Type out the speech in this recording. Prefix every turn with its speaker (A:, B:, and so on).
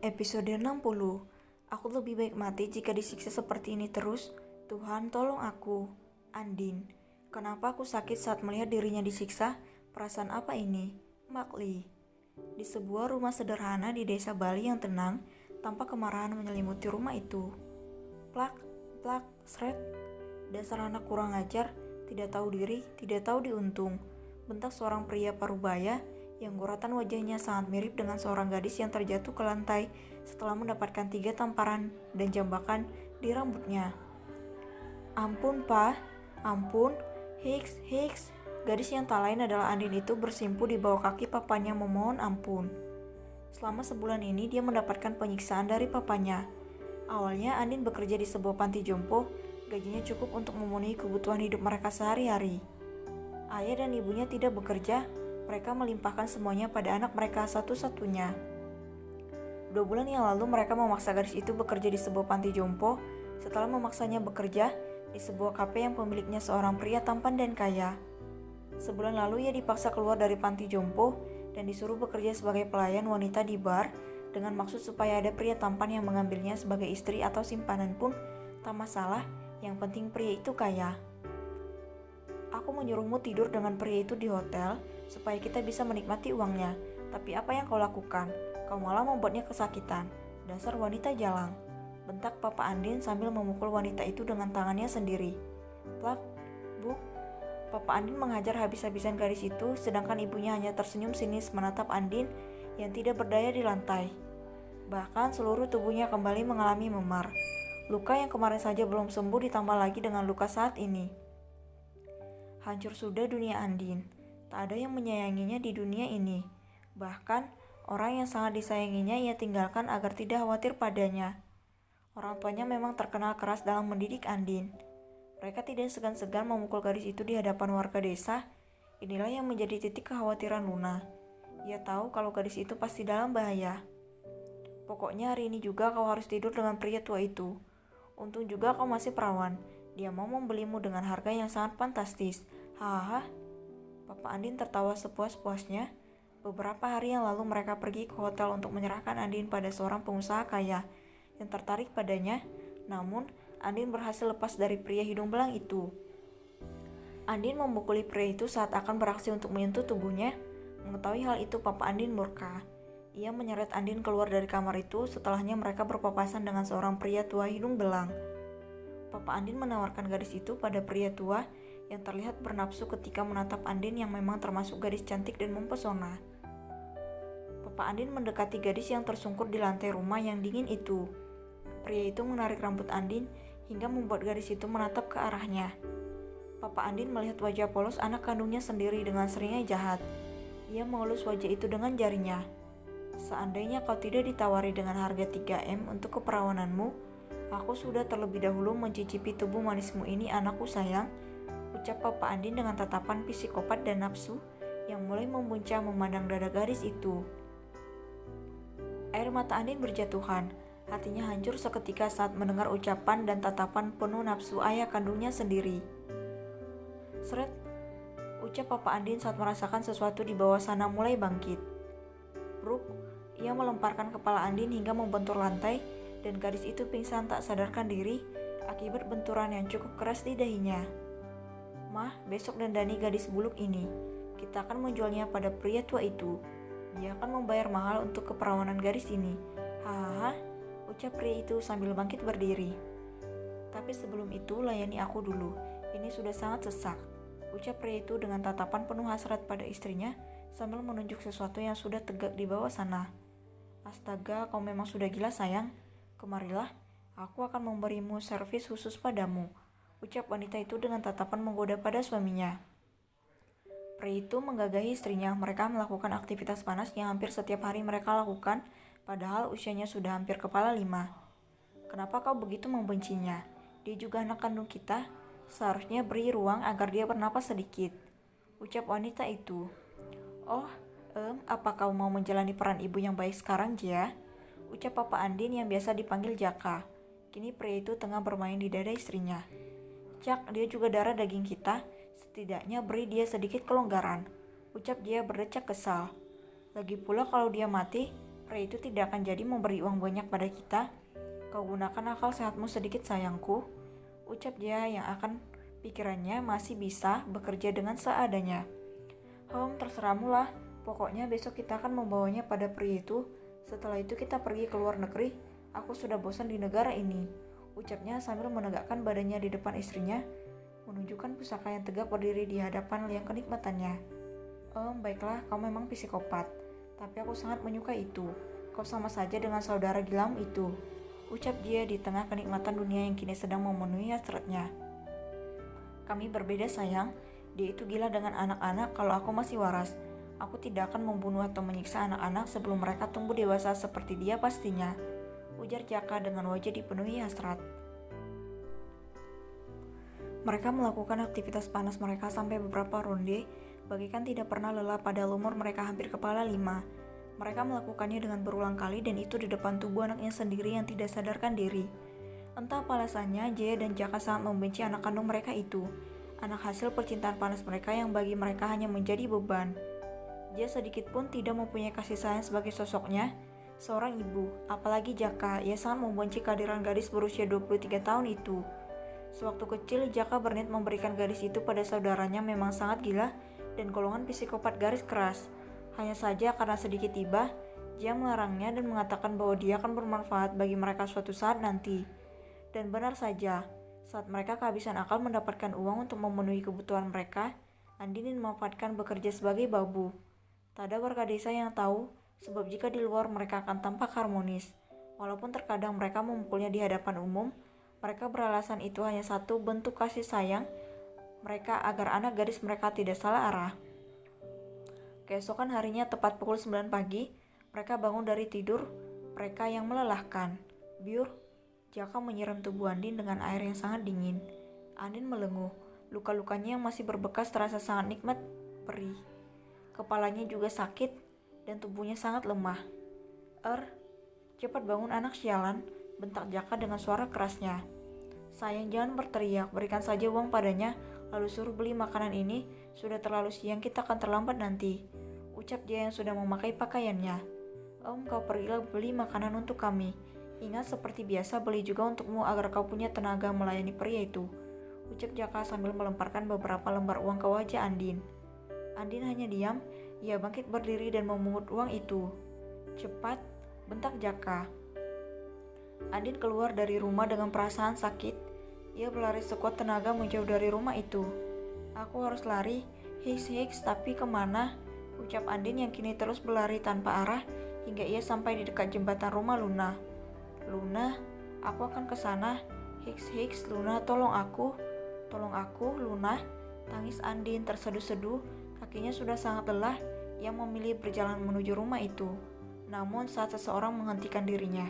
A: Episode 60. Aku lebih baik mati jika disiksa seperti ini terus. Tuhan, tolong aku. Andin. Kenapa aku sakit saat melihat dirinya disiksa? Perasaan apa ini? Makli. Di sebuah rumah sederhana di desa Bali yang tenang, tanpa kemarahan menyelimuti rumah itu. Plak, plak, sret. Dasar anak kurang ajar, tidak tahu diri, tidak tahu diuntung. Bentak seorang pria parubaya yang guratan wajahnya sangat mirip dengan seorang gadis yang terjatuh ke lantai setelah mendapatkan 3 tamparan dan jambakan di rambutnya. Ampun, Pak. Ampun. Hiks, hiks. Gadis yang tak lain adalah Andin itu bersimpu di bawah kaki papanya memohon ampun. Selama sebulan ini dia mendapatkan penyiksaan dari papanya. Awalnya Andin bekerja di sebuah panti jompo, gajinya cukup untuk memenuhi kebutuhan hidup mereka sehari-hari. Ayah dan ibunya tidak bekerja, mereka melimpahkan semuanya pada anak mereka satu-satunya. 2 bulan yang lalu mereka memaksa gadis itu bekerja di sebuah panti jompo setelah memaksanya bekerja di sebuah kafe yang pemiliknya seorang pria tampan dan kaya. Sebulan lalu ia dipaksa keluar dari panti jompo dan disuruh bekerja sebagai pelayan wanita di bar dengan maksud supaya ada pria tampan yang mengambilnya sebagai istri atau simpanan pun tak masalah, yang penting pria itu kaya. Aku menyuruhmu tidur dengan pria itu di hotel supaya kita bisa menikmati uangnya. Tapi apa yang kau lakukan? Kau malah membuatnya kesakitan. Dasar wanita jalang. Bentak Papa Andin sambil memukul wanita itu dengan tangannya sendiri. Plak, buk. Papa Andin menghajar habis-habisan gadis itu, sedangkan ibunya hanya tersenyum sinis menatap Andin yang tidak berdaya di lantai. Bahkan seluruh tubuhnya kembali mengalami memar. Luka yang kemarin saja belum sembuh ditambah lagi dengan luka saat ini. Hancur sudah dunia Andin. Tak ada yang menyayanginya di dunia ini. Bahkan, orang yang sangat disayanginya ia tinggalkan agar tidak khawatir padanya. Orang tuanya memang terkenal keras dalam mendidik Andin. Mereka tidak segan-segan memukul gadis itu di hadapan warga desa. Inilah yang menjadi titik kekhawatiran Luna. Ia tahu kalau gadis itu pasti dalam bahaya. Pokoknya hari ini juga kau harus tidur dengan pria tua itu. Untung juga kau masih perawan. Dia mau membelimu dengan harga yang sangat fantastis. Hahaha. Papa Andin tertawa sepuas-puasnya. Beberapa hari yang lalu mereka pergi ke hotel untuk menyerahkan Andin pada seorang pengusaha kaya yang tertarik padanya. Namun, Andin berhasil lepas dari pria hidung belang itu. Andin memukuli pria itu saat akan beraksi untuk menyentuh tubuhnya. Mengetahui hal itu, Papa Andin murka. Ia menyeret Andin keluar dari kamar itu, setelahnya mereka berpapasan dengan seorang pria tua hidung belang. Papa Andin menawarkan gadis itu pada pria tua yang terlihat bernafsu ketika menatap Andin yang memang termasuk gadis cantik dan mempesona. Papa Andin mendekati gadis yang tersungkur di lantai rumah yang dingin itu. Pria itu menarik rambut Andin hingga membuat gadis itu menatap ke arahnya. Papa Andin melihat wajah polos anak kandungnya sendiri dengan seringai jahat. Ia mengelus wajah itu dengan jarinya. Seandainya kau tidak ditawari dengan harga 3M untuk keperawananmu, aku sudah terlebih dahulu mencicipi tubuh manismu ini, anakku sayang, ucap Papa Andin dengan tatapan psikopat dan nafsu yang mulai membuncah memandang dada gadis itu. Air mata Andin berjatuhan, hatinya hancur seketika saat mendengar ucapan dan tatapan penuh nafsu ayah kandungnya sendiri. Seret, ucap Papa Andin saat merasakan sesuatu di bawah sana mulai bangkit. Bruk, ia melemparkan kepala Andin hingga membentur lantai dan gadis itu pingsan tak sadarkan diri akibat benturan yang cukup keras di dahinya. Mah, besok dandani gadis buluk ini. Kita akan menjualnya pada pria tua itu. Dia akan membayar mahal untuk keperawanan gadis ini. Hahaha, ucap pria itu sambil bangkit berdiri. Tapi sebelum itu layani aku dulu. Ini sudah sangat sesak, ucap pria itu dengan tatapan penuh hasrat pada istrinya sambil menunjuk sesuatu yang sudah tegak di bawah sana. Astaga, kau memang sudah gila sayang. Kemarilah, aku akan memberimu servis khusus padamu, ucap wanita itu dengan tatapan menggoda pada suaminya. Pria itu menggagahi istrinya. Mereka melakukan aktivitas panas yang hampir setiap hari mereka lakukan, padahal usianya sudah hampir kepala 5. Kenapa kau begitu membencinya? Dia juga anak kandung kita. Seharusnya beri ruang agar dia bernapas sedikit, ucap wanita itu. Oh, apa kau mau menjalani peran ibu yang baik sekarang, Jia? Ucap Papa Andin yang biasa dipanggil Jaka. Kini pria itu tengah bermain di dada istrinya. Cak, dia juga darah daging kita. Setidaknya beri dia sedikit kelonggaran, ucap dia berdecak kesal. Lagi pula kalau dia mati, Pria itu tidak akan jadi memberi uang banyak pada kita. Kau gunakan akal sehatmu sedikit sayangku, ucap dia yang akan pikirannya masih bisa bekerja dengan seadanya. Terserahmu lah, pokoknya besok kita akan membawanya pada pria itu. Setelah itu kita pergi ke luar negeri. Aku sudah bosan di negara ini, ucapnya sambil menegakkan badannya di depan istrinya, menunjukkan pusaka yang tegak berdiri di hadapan yang kenikmatannya. Baiklah, kau memang psikopat, tapi aku sangat menyukai itu. Kau sama saja dengan saudara gilamu itu, ucap dia di tengah kenikmatan dunia yang kini sedang memenuhi hasratnya. Kami berbeda sayang, dia itu gila dengan anak-anak kalau aku masih waras. Aku tidak akan membunuh atau menyiksa anak-anak sebelum mereka tumbuh dewasa seperti dia pastinya, ujar Jaka dengan wajah dipenuhi hasrat. Mereka melakukan aktivitas panas mereka sampai beberapa ronde, bagaikan tidak pernah lelah pada umur mereka hampir kepala 5. Mereka melakukannya dengan berulang kali dan itu di depan tubuh anaknya sendiri yang tidak sadarkan diri. Entah apa alasannya, Jaya dan Jaka sangat membenci anak kandung mereka itu, anak hasil percintaan panas mereka yang bagi mereka hanya menjadi beban. Dia sedikit pun tidak mempunyai kasih sayang sebagai sosoknya, seorang ibu, apalagi Jaka, ia sangat membenci kehadiran gadis berusia 23 tahun itu. Sewaktu kecil, Jaka berniat memberikan gadis itu pada saudaranya memang sangat gila dan golongan psikopat garis keras. Hanya saja karena sedikit iba, dia melarangnya dan mengatakan bahwa dia akan bermanfaat bagi mereka suatu saat nanti. Dan benar saja, saat mereka kehabisan akal mendapatkan uang untuk memenuhi kebutuhan mereka, Andin memanfaatkan bekerja sebagai babu. Tak ada warga desa yang tahu, sebab jika di luar mereka akan tampak harmonis. Walaupun terkadang mereka memukulnya di hadapan umum, mereka beralasan itu hanya satu bentuk kasih sayang mereka agar anak gadis mereka tidak salah arah. Keesokan harinya tepat pukul 9 pagi, mereka bangun dari tidur mereka yang melelahkan. Biur, Jaka menyiram tubuh Andin dengan air yang sangat dingin. Andin melenguh, luka-lukanya yang masih berbekas terasa sangat nikmat perih. Kepalanya juga sakit dan tubuhnya sangat lemah. Cepat bangun anak sialan, bentak Jaka dengan suara kerasnya. Sayang, jangan berteriak, berikan saja uang padanya, lalu suruh beli makanan ini, sudah terlalu siang, kita akan terlambat nanti, ucap dia yang sudah memakai pakaiannya. Kau pergilah beli makanan untuk kami. Ingat seperti biasa beli juga untukmu agar kau punya tenaga melayani pria itu, ucap Jaka sambil melemparkan beberapa lembar uang ke wajah Andin. Andin hanya diam, ia bangkit berdiri dan memungut uang itu. Cepat, bentak Jaka. Andin keluar dari rumah dengan perasaan sakit. Ia berlari sekuat tenaga menjauh dari rumah itu. Aku harus lari, hiks, tapi kemana? Ucap Andin yang kini terus berlari tanpa arah hingga ia sampai di dekat jembatan rumah Luna. Luna, aku akan ke sana. Hiks, Luna, tolong aku, Luna. Tangis Andin terseduh-seduh, kakinya sudah sangat lelah. Ia memilih berjalan menuju rumah itu. Namun saat seseorang menghentikan dirinya.